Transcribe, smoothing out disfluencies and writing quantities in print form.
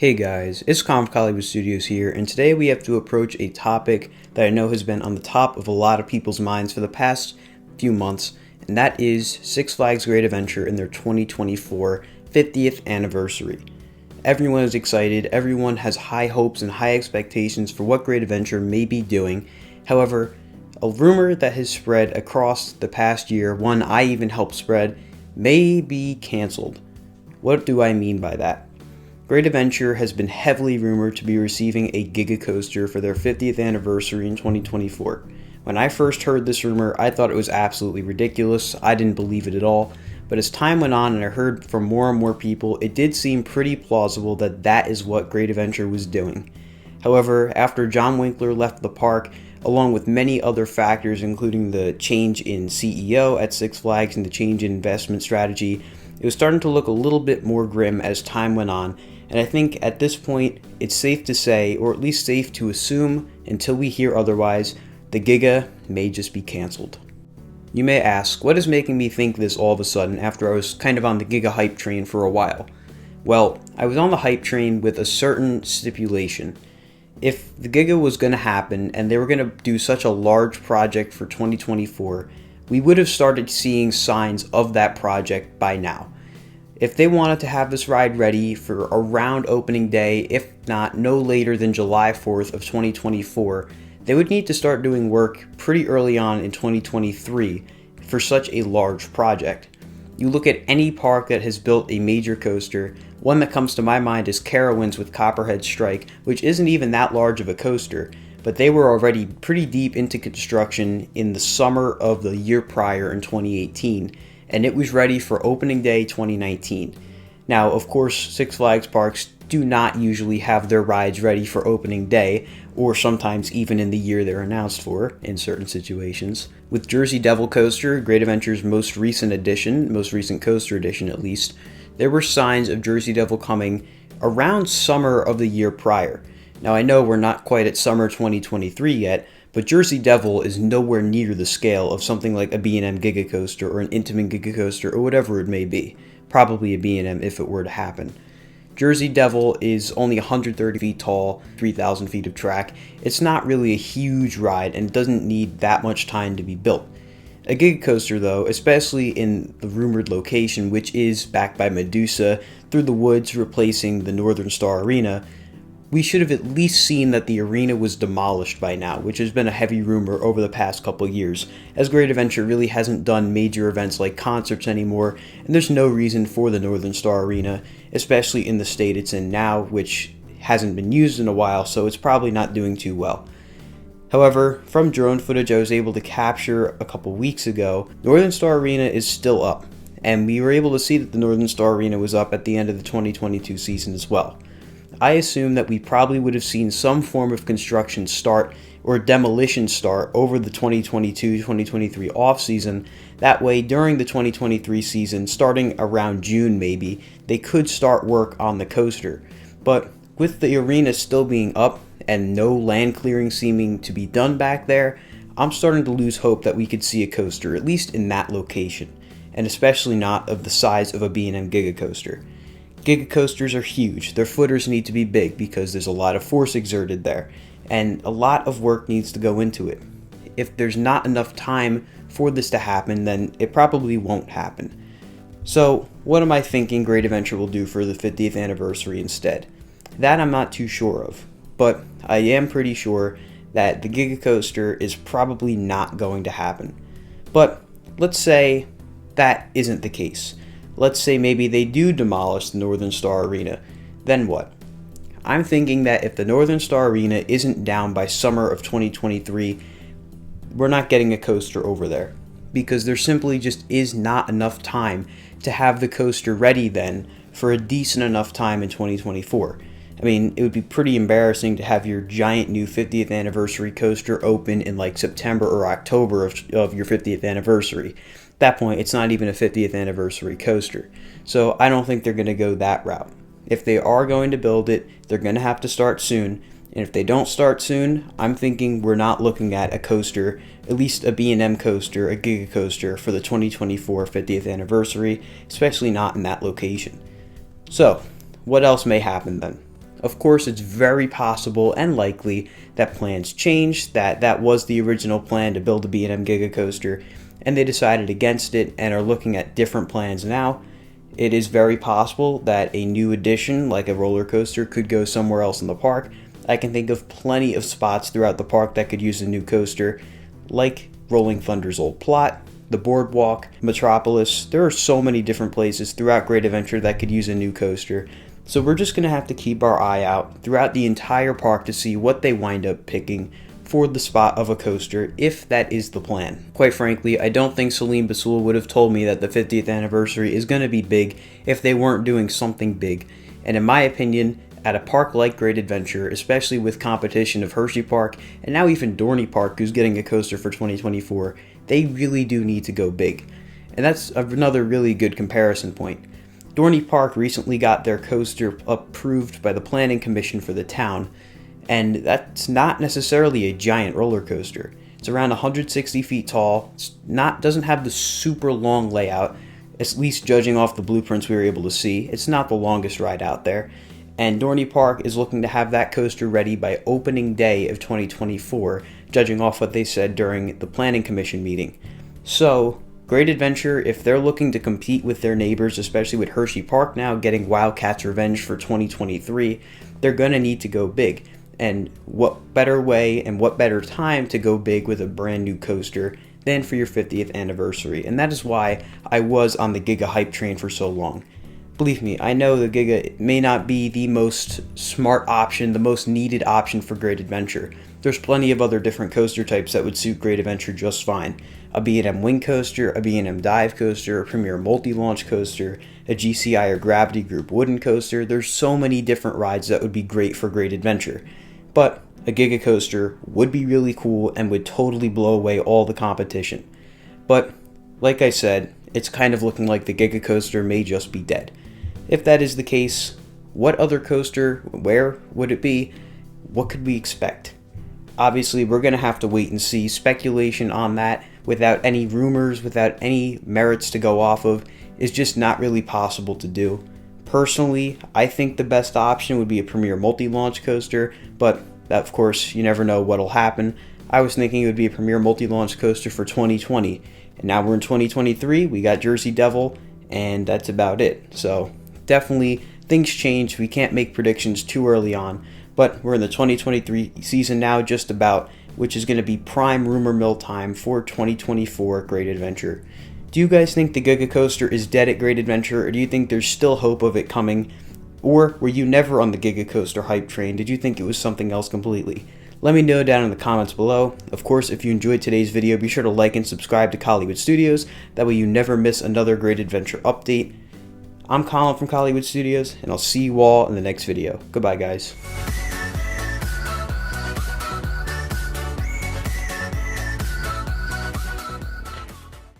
Hey guys, it's Hollywood Studios here, and today we have to approach a topic that I know has been on the top of a lot of people's minds for the past few months, and that is Six Flags Great Adventure in their 2024 50th anniversary. Everyone is excited, everyone has high hopes and high expectations for what Great Adventure may be doing. However, a rumor that has spread across the past year, one I even helped spread, may be canceled. What do I mean by that? Great Adventure has been heavily rumored to be receiving a Giga Coaster for their 50th anniversary in 2024. When I first heard this rumor, I thought it was absolutely ridiculous. I didn't believe it at all. But as time went on and I heard from more and more people, it did seem pretty plausible that that is what Great Adventure was doing. However, after John Winkler left the park, along with many other factors including the change in CEO at Six Flags and the change in investment strategy, it was starting to look a little bit more grim as time went on. And I think at this point, it's safe to say, or at least safe to assume until we hear otherwise, the Giga may just be canceled. You may ask, what is making me think this all of a sudden after I was kind of on the Giga hype train for a while? Well, I was on the hype train with a certain stipulation. If the Giga was going to happen and they were going to do such a large project for 2024, we would have started seeing signs of that project by now. If they wanted to have this ride ready for around opening day, if not no later than July 4th of 2024, they would need to start doing work pretty early on in 2023 for such a large project. You look at any park that has built a major coaster, one that comes to my mind is Carowinds with Copperhead Strike, which isn't even that large of a coaster, but they were already pretty deep into construction in the summer of the year prior in 2018. And it was ready for opening day 2019. Now, of course, Six Flags parks do not usually have their rides ready for opening day, or sometimes even in the year they're announced for, in certain situations. With Jersey Devil Coaster, Great Adventure's most recent coaster edition at least, there were signs of Jersey Devil coming around summer of the year prior. Now, I know we're not quite at summer 2023 yet, but Jersey Devil is nowhere near the scale of something like a B&M Giga Coaster or an Intamin Giga Coaster or whatever it may be. Probably a B&M if it were to happen. Jersey Devil is only 130 feet tall, 3,000 feet of track. It's not really a huge ride and doesn't need that much time to be built. A Giga Coaster though, especially in the rumored location, which is backed by Medusa through the woods replacing the Northern Star Arena, we should have at least seen that the arena was demolished by now, which has been a heavy rumor over the past couple years, as Great Adventure really hasn't done major events like concerts anymore, and there's no reason for the Northern Star Arena, especially in the state it's in now, which hasn't been used in a while, so it's probably not doing too well. However, from drone footage I was able to capture a couple weeks ago, Northern Star Arena is still up, and we were able to see that the Northern Star Arena was up at the end of the 2022 season as well. I assume that we probably would have seen some form of construction start or demolition start over the 2022-2023 off-season. That way, during the 2023 season, starting around June maybe, they could start work on the coaster. But with the arena still being up and no land clearing seeming to be done back there, I'm starting to lose hope that we could see a coaster, at least in that location, and especially not of the size of a B&M Giga Coaster. Giga Coasters are huge. Their footers need to be big because there's a lot of force exerted there, and a lot of work needs to go into it. If there's not enough time for this to happen, then it probably won't happen. So, what am I thinking Great Adventure will do for the 50th anniversary instead? That I'm not too sure of, but I am pretty sure that the Giga Coaster is probably not going to happen. But let's say that isn't the case. Let's say maybe they do demolish the Northern Star Arena. Then what? I'm thinking that if the Northern Star Arena isn't down by summer of 2023, we're not getting a coaster over there. Because there simply just is not enough time to have the coaster ready then for a decent enough time in 2024. I mean, it would be pretty embarrassing to have your giant new 50th anniversary coaster open in like September or October of your 50th anniversary. At that point, it's not even a 50th anniversary coaster. So I don't think they're going to go that route. If they are going to build it, they're going to have to start soon. And if they don't start soon, I'm thinking we're not looking at a coaster, at least a B&M coaster, a Giga Coaster for the 2024 50th anniversary, especially not in that location. So, what else may happen then? Of course, it's very possible and likely that plans changed, that was the original plan to build a B&M Giga Coaster, and they decided against it and are looking at different plans now. It is very possible that a new addition, like a roller coaster, could go somewhere else in the park. I can think of plenty of spots throughout the park that could use a new coaster, like Rolling Thunder's old plot, the Boardwalk, Metropolis. There are so many different places throughout Great Adventure that could use a new coaster. So we're just going to have to keep our eye out throughout the entire park to see what they wind up picking for the spot of a coaster, if that is the plan. Quite frankly, I don't think Salim Basul would have told me that the 50th anniversary is going to be big if they weren't doing something big. And in my opinion, at a park like Great Adventure, especially with competition of Hershey Park, and now even Dorney Park, who's getting a coaster for 2024, they really do need to go big. And that's another really good comparison point. Dorney Park recently got their coaster approved by the Planning Commission for the town, and that's not necessarily a giant roller coaster. It's around 160 feet tall. Doesn't have the super long layout, at least judging off the blueprints we were able to see. It's not the longest ride out there. And Dorney Park is looking to have that coaster ready by opening day of 2024, judging off what they said during the Planning Commission meeting. So, Great Adventure, if they're looking to compete with their neighbors, especially with Hershey Park now getting Wildcats Revenge for 2023, they're going to need to go big. And what better way and what better time to go big with a brand new coaster than for your 50th anniversary? And that is why I was on the Giga hype train for so long. Believe me, I know the Giga may not be the most smart option, the most needed option for Great Adventure. There's plenty of other different coaster types that would suit Great Adventure just fine. A B&M Wing Coaster, a B&M Dive Coaster, a Premier Multi-Launch Coaster, a GCI or Gravity Group Wooden Coaster. There's so many different rides that would be great for Great Adventure. But a Giga Coaster would be really cool and would totally blow away all the competition. But, like I said, it's kind of looking like the Giga Coaster may just be dead. If that is the case, what other coaster, where would it be? What could we expect? Obviously, we're going to have to wait and see. Speculation on that, without any rumors, without any merits to go off of, is just not really possible to do. Personally, I think the best option would be a Premier Multi-Launch Coaster, but of course, you never know what'll happen. I was thinking it would be a Premier Multi-Launch Coaster for 2020, and now we're in 2023, we got Jersey Devil, and that's about it. So, definitely, things change. We can't make predictions too early on, but we're in the 2023 season now, just about, which is going to be prime rumor mill time for 2024 Great Adventure. Do you guys think the Giga Coaster is dead at Great Adventure, or do you think there's still hope of it coming? Or were you never on the Giga Coaster hype train? Did you think it was something else completely? Let me know down in the comments below. Of course, if you enjoyed today's video, be sure to like and subscribe to Collywood Studios. That way you never miss another Great Adventure update. I'm Colin from Collywood Studios, and I'll see you all in the next video. Goodbye, guys.